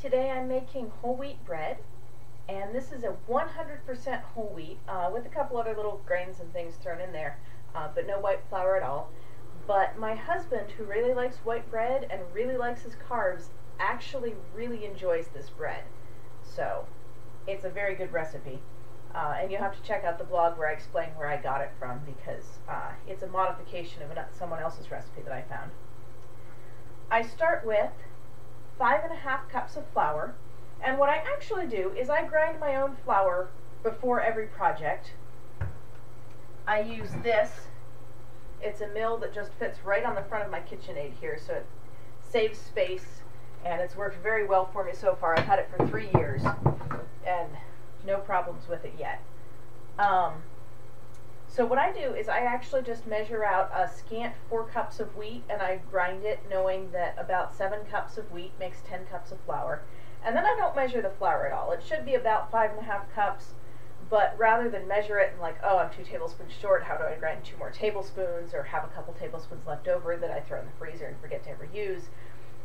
Today I'm making whole wheat bread, and this is a 100% whole wheat with a couple other little grains and things thrown in there, but no white flour at all. But my husband, who really likes white bread and really likes his carbs, actually really enjoys this bread. So it's a very good recipe. And you'll have to check out the blog where I explain where I got it from, because it's a modification of someone else's recipe that I found. I start with 5½ cups of flour, and what I actually do is I grind my own flour before every project. I use this. It's a mill that just fits right on the front of my KitchenAid here, so it saves space, and it's worked very well for me so far. I've had it for 3 years, and no problems with it yet. So what I do is I actually just measure out a scant 4 cups of wheat, and I grind it knowing that about 7 cups of wheat makes 10 cups of flour. And then I don't measure the flour at all. It should be about 5½ cups, but rather than measure it and like, oh, I'm 2 tablespoons short, how do I grind 2 more tablespoons, or have a couple tablespoons left over that I throw in the freezer and forget to ever use,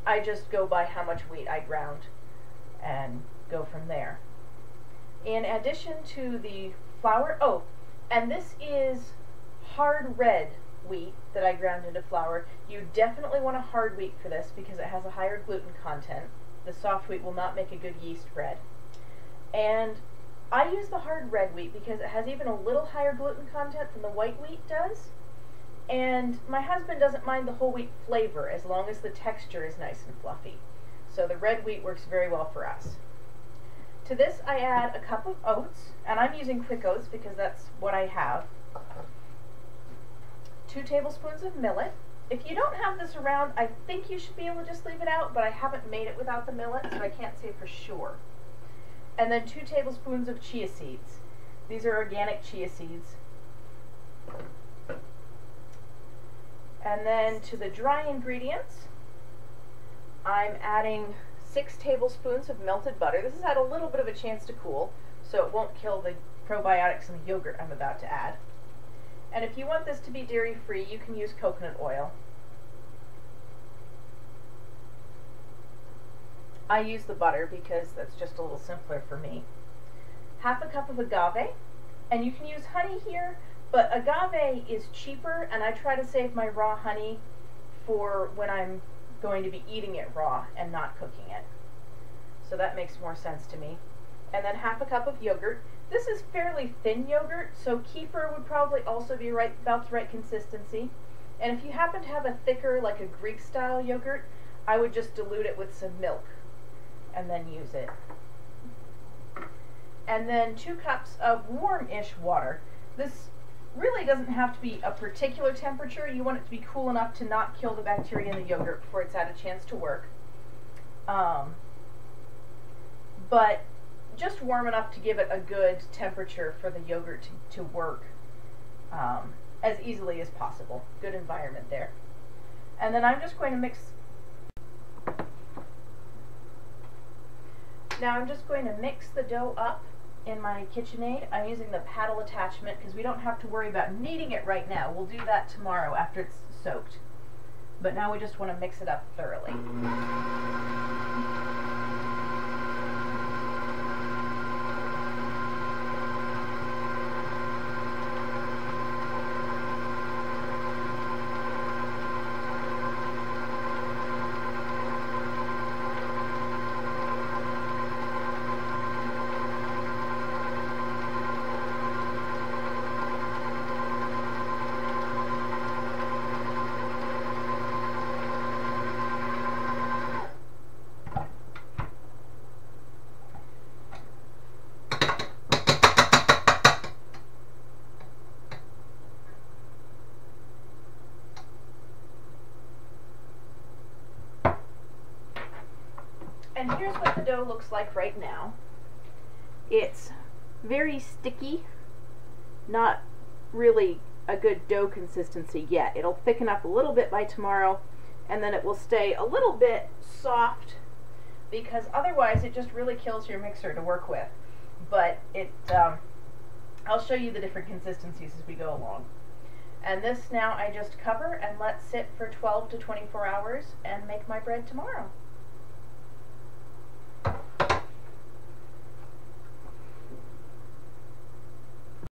I just go by how much wheat I ground and go from there. In addition to the flour, and this is hard red wheat that I ground into flour. You definitely want a hard wheat for this because it has a higher gluten content. The soft wheat will not make a good yeast bread. And I use the hard red wheat because it has even a little higher gluten content than the white wheat does. And my husband doesn't mind the whole wheat flavor as long as the texture is nice and fluffy. So the red wheat works very well for us. To this I add a cup of oats, and I'm using quick oats because that's what I have. 2 tablespoons of millet. If you don't have this around, I think you should be able to just leave it out, but I haven't made it without the millet, so I can't say for sure. And then 2 tablespoons of chia seeds. These are organic chia seeds. And then to the dry ingredients, I'm adding 6 tablespoons of melted butter. This has had a little bit of a chance to cool, so it won't kill the probiotics in the yogurt I'm about to add. And if you want this to be dairy-free, you can use coconut oil. I use the butter because that's just a little simpler for me. 1/2 cup of agave, and you can use honey here, but agave is cheaper, and I try to save my raw honey for when I'm going to be eating it raw and not cooking it. So that makes more sense to me. And then 1/2 cup of yogurt. This is fairly thin yogurt, so kefir would probably also be about the right consistency. And if you happen to have a thicker, like a Greek style yogurt, I would just dilute it with some milk and then use it. And then 2 cups of warm-ish water. This really doesn't have to be a particular temperature. You want it to be cool enough to not kill the bacteria in the yogurt before it's had a chance to work. But just warm enough to give it a good temperature for the yogurt to work as easily as possible. Good environment there. And then I'm just going to mix. Now I'm just going to mix the dough up in my KitchenAid. I'm using the paddle attachment because we don't have to worry about kneading it right now. We'll do that tomorrow after it's soaked. But now we just want to mix it up thoroughly. And here's what the dough looks like right now. It's very sticky, not really a good dough consistency yet. It'll thicken up a little bit by tomorrow, and then it will stay a little bit soft because otherwise it just really kills your mixer to work with. But I'll show you the different consistencies as we go along. And this now I just cover and let sit for 12 to 24 hours and make my bread tomorrow.